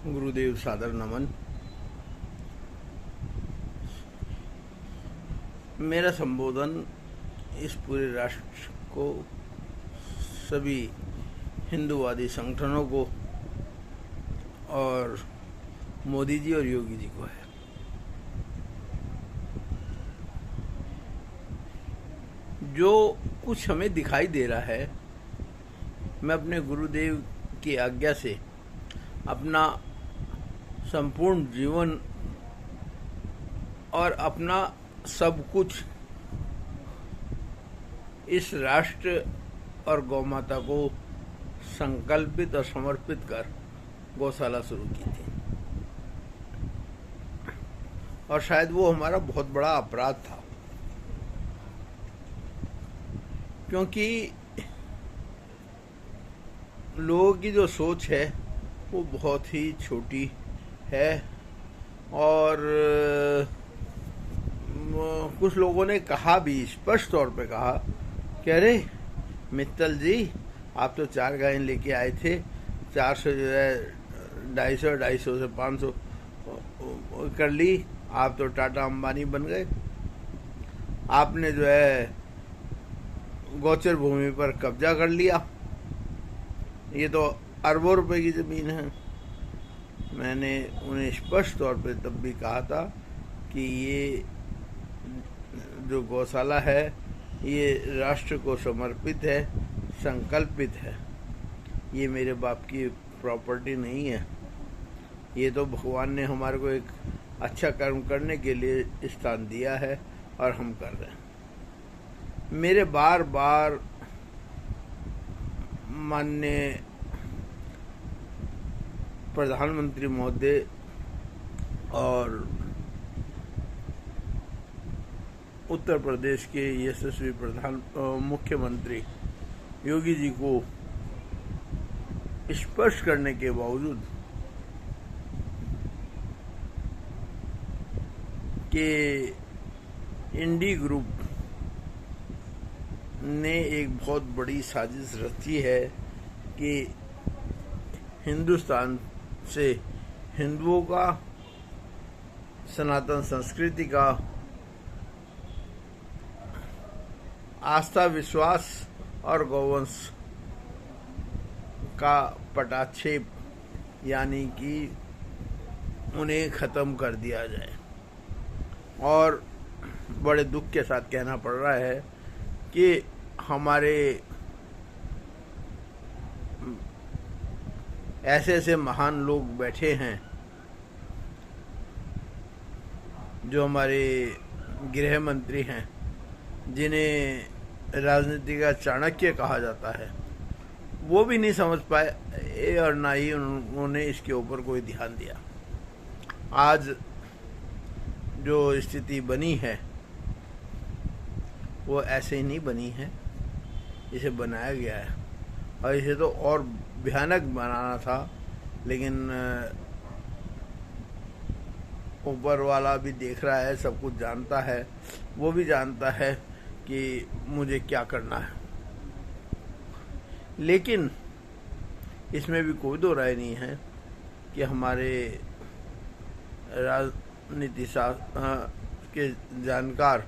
गुरुदेव सादर नमन। मेरा संबोधन इस पूरे राष्ट्र को, सभी हिंदूवादी संगठनों को और मोदी जी और योगी जी को है। जो कुछ हमें दिखाई दे रहा है, मैं अपने गुरुदेव की आज्ञा से अपना संपूर्ण जीवन और अपना सब कुछ इस राष्ट्र और गौ माता को संकल्पित और समर्पित कर गौशाला शुरू की थी। और शायद वो हमारा बहुत बड़ा अपराध था, क्योंकि लोगों की जो सोच है वो बहुत ही छोटी है। और कुछ लोगों ने कहा भी, स्पष्ट तौर पे कहा कि अरे मित्तल जी, आप तो 4 गायें लेके आए थे, 400 जो है 250 से 500 कर ली, आप तो टाटा अंबानी बन गए। आपने जो है गोचर भूमि पर कब्जा कर लिया, ये तो अरबों रुपए की जमीन है। मैंने उन्हें स्पष्ट तौर पे तब भी कहा था कि ये जो गौशाला है ये राष्ट्र को समर्पित है, संकल्पित है। ये मेरे बाप की प्रॉपर्टी नहीं है। ये तो भगवान ने हमारे को एक अच्छा कर्म करने के लिए स्थान दिया है और हम कर रहे हैं। मेरे बार बार माननीय प्रधानमंत्री महोदय और उत्तर प्रदेश के यशस्वी मुख्यमंत्री योगी जी को स्पष्ट करने के बावजूद कि इंडी ग्रुप ने एक बहुत बड़ी साजिश रची है कि हिंदुस्तान से हिंदुओं का, सनातन संस्कृति का, आस्था विश्वास और गौवंश का पटाक्षेप, यानी कि उन्हें ख़त्म कर दिया जाए। और बड़े दुख के साथ कहना पड़ रहा है कि हमारे ऐसे ऐसे महान लोग बैठे हैं जो हमारे गृह मंत्री हैं, जिन्हें राजनीति का चाणक्य कहा जाता है, वो भी नहीं समझ पाए और ना ही उन्होंने इसके ऊपर कोई ध्यान दिया। आज जो स्थिति बनी है वो ऐसे ही नहीं बनी है, इसे बनाया गया है और इसे तो और भयानक बनाना था। लेकिन ऊपर वाला भी देख रहा है, सब कुछ जानता है, वो भी जानता है कि मुझे क्या करना है। लेकिन इसमें भी कोई दो राय नहीं है कि हमारे राजनीति शास्त्र के जानकार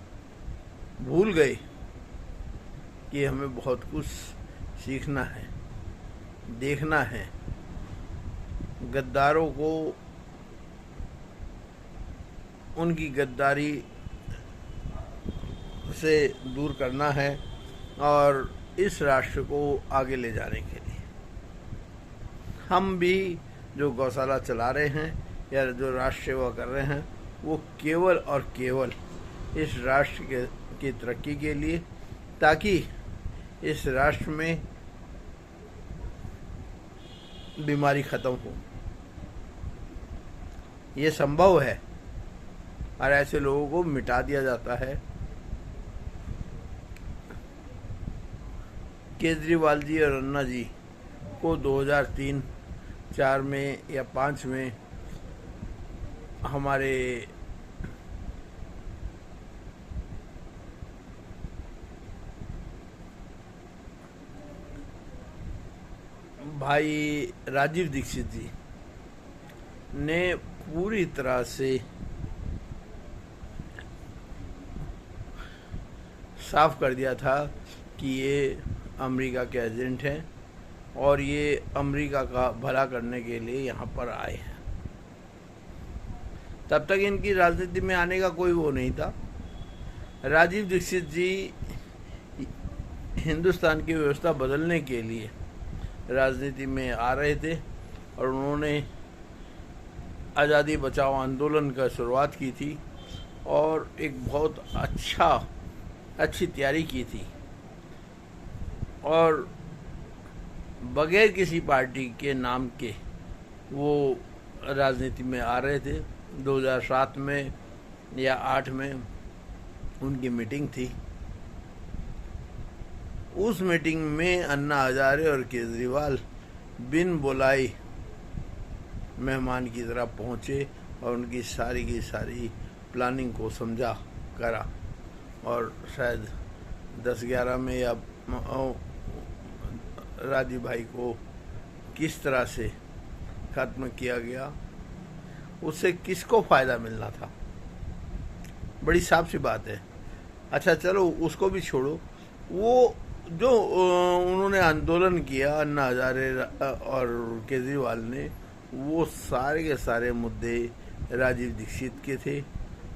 भूल गए कि हमें बहुत कुछ सीखना है, देखना है। गद्दारों को उनकी गद्दारी से दूर करना है और इस राष्ट्र को आगे ले जाने के लिए हम भी जो गौशाला चला रहे हैं या जो राष्ट्र सेवा कर रहे हैं, वो केवल और केवल इस राष्ट्र की तरक्की के लिए, ताकि इस राष्ट्र में बीमारी खत्म हो। ये संभव है और ऐसे लोगों को मिटा दिया जाता है। केजरीवाल जी और अन्ना जी को 2003-4 में या 5 में हमारे भाई राजीव दीक्षित जी ने पूरी तरह से साफ कर दिया था कि ये अमेरिका के एजेंट हैं और ये अमेरिका का भला करने के लिए यहाँ पर आए हैं। तब तक इनकी राजनीति में आने का कोई वो नहीं था। राजीव दीक्षित जी हिंदुस्तान की व्यवस्था बदलने के लिए राजनीति में आ रहे थे और उन्होंने आज़ादी बचाओ आंदोलन का शुरुआत की थी और एक बहुत अच्छी तैयारी की थी और बगैर किसी पार्टी के नाम के वो राजनीति में आ रहे थे। 2007 में या 8 में उनकी मीटिंग थी। उस मीटिंग में अन्ना हजारे और केजरीवाल बिन बुलाए मेहमान की तरह पहुंचे और उनकी सारी की सारी प्लानिंग को समझा करा और शायद 10-11 में या राजीव भाई को किस तरह से खत्म किया गया, उससे किसको फायदा मिलना था, बड़ी साफ सी बात है। अच्छा चलो उसको भी छोड़ो, वो जो उन्होंने आंदोलन किया अन्ना हजारे और केजरीवाल ने, वो सारे के सारे मुद्दे राजीव दीक्षित के थे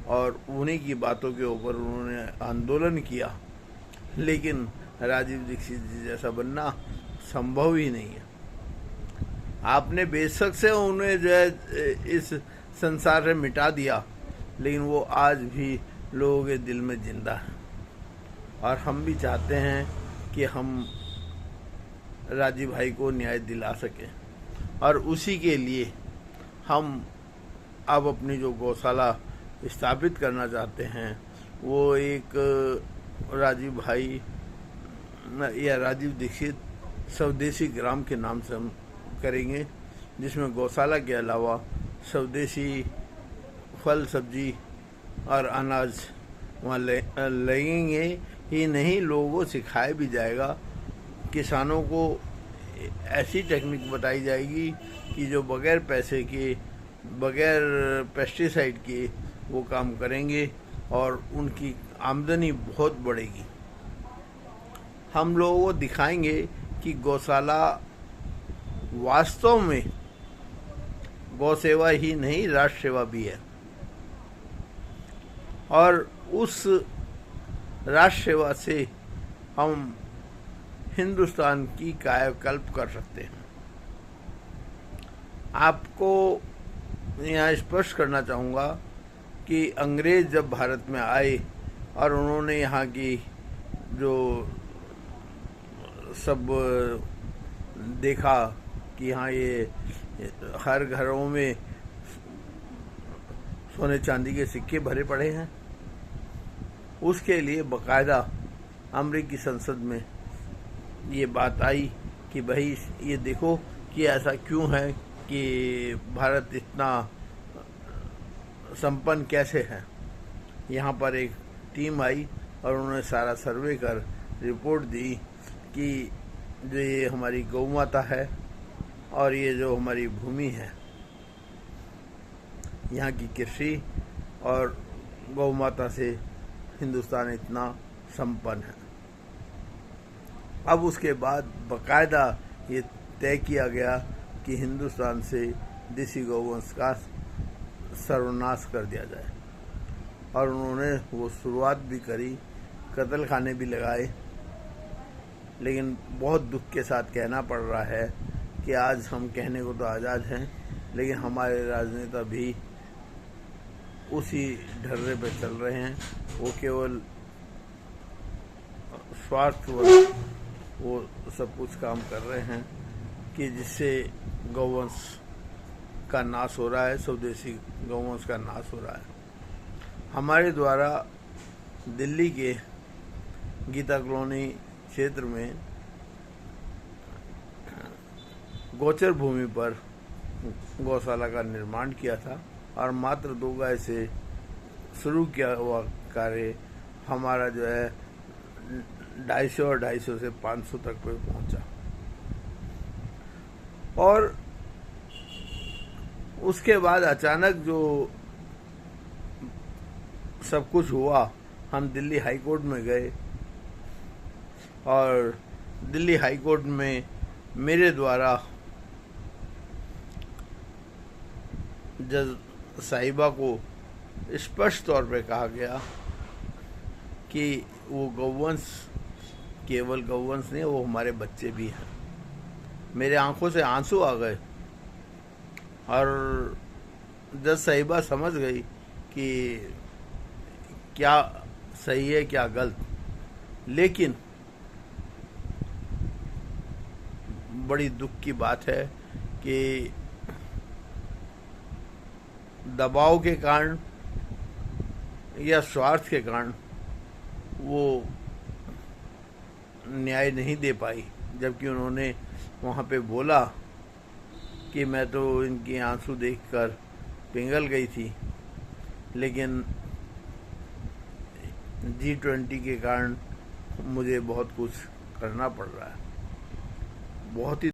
और उन्हीं की बातों के ऊपर उन्होंने आंदोलन किया। लेकिन राजीव दीक्षित जी जैसा बनना संभव ही नहीं है। आपने बेशक से उन्हें जो है इस संसार से मिटा दिया, लेकिन वो आज भी लोगों के दिल में जिंदा है और हम भी चाहते हैं कि हम राजीव भाई को न्याय दिला सकें और उसी के लिए हम अब अपनी जो गौशाला स्थापित करना चाहते हैं वो एक राजीव भाई या राजीव दीक्षित स्वदेशी ग्राम के नाम से हम करेंगे, जिसमें गौशाला के अलावा स्वदेशी फल सब्जी और अनाज वहाँ लगेंगे ही नहीं, लोगों को सिखाया भी जाएगा। किसानों को ऐसी टेक्निक बताई जाएगी कि जो बगैर पैसे के, बगैर पेस्टिसाइड के वो काम करेंगे और उनकी आमदनी बहुत बढ़ेगी। हम लोगों को दिखाएंगे कि गौशाला वास्तव में गौ सेवा ही नहीं, राष्ट्र सेवा भी है और उस राष्ट्र सेवा से हम हिंदुस्तान की कायाकल्प कर सकते हैं। आपको यहाँ स्पष्ट करना चाहूँगा कि अंग्रेज जब भारत में आए और उन्होंने यहाँ की जो सब देखा कि यहाँ ये हर घरों में सोने चांदी के सिक्के भरे पड़े हैं, उसके लिए बकायदा अमेरिकी संसद में ये बात आई कि भाई ये देखो कि ऐसा क्यों है कि भारत इतना संपन्न कैसे है। यहाँ पर एक टीम आई और उन्होंने सारा सर्वे कर रिपोर्ट दी कि जो ये हमारी गौ माता है और ये जो हमारी भूमि है, यहाँ की कृषि और गौ माता से हिंदुस्तान इतना संपन्न है। अब उसके बाद बकायदा ये तय किया गया कि हिंदुस्तान से देसी गौवंश का सर्वनाश कर दिया जाए और उन्होंने वो शुरुआत भी करी, कत्ल खाने भी लगाए। लेकिन बहुत दुख के साथ कहना पड़ रहा है कि आज हम कहने को तो आज़ाद हैं, लेकिन हमारे राजनेता भी उसी ढर्रे पे चल रहे हैं। वो केवल स्वार्थवश वो सब कुछ काम कर रहे हैं कि जिससे गौवंश का नाश हो रहा है, स्वदेशी गौवंश का नाश हो रहा है। हमारे द्वारा दिल्ली के गीता कॉलोनी क्षेत्र में गोचर भूमि पर गौशाला का निर्माण किया था और मात्र 2 गाय से शुरू किया हुआ कार्य हमारा जो है 250 और 250 से 500 तक पे पहुंचा और उसके बाद अचानक जो सब कुछ हुआ, हम दिल्ली हाई कोर्ट में गए और दिल्ली हाई कोर्ट में मेरे द्वारा जज साहिबा को स्पष्ट तौर पे कहा गया कि वो गौवंश केवल गौवंश नहीं, वो हमारे बच्चे भी हैं। मेरे आंखों से आंसू आ गए और जज साहिबा समझ गई कि क्या सही है क्या गलत। लेकिन बड़ी दुख की बात है कि दबाव के कारण या स्वार्थ के कारण वो न्याय नहीं दे पाई, जबकि उन्होंने वहाँ पे बोला कि मैं तो इनके आंसू देखकर पिघल गई थी, लेकिन G20 के कारण मुझे बहुत कुछ करना पड़ रहा है। बहुत ही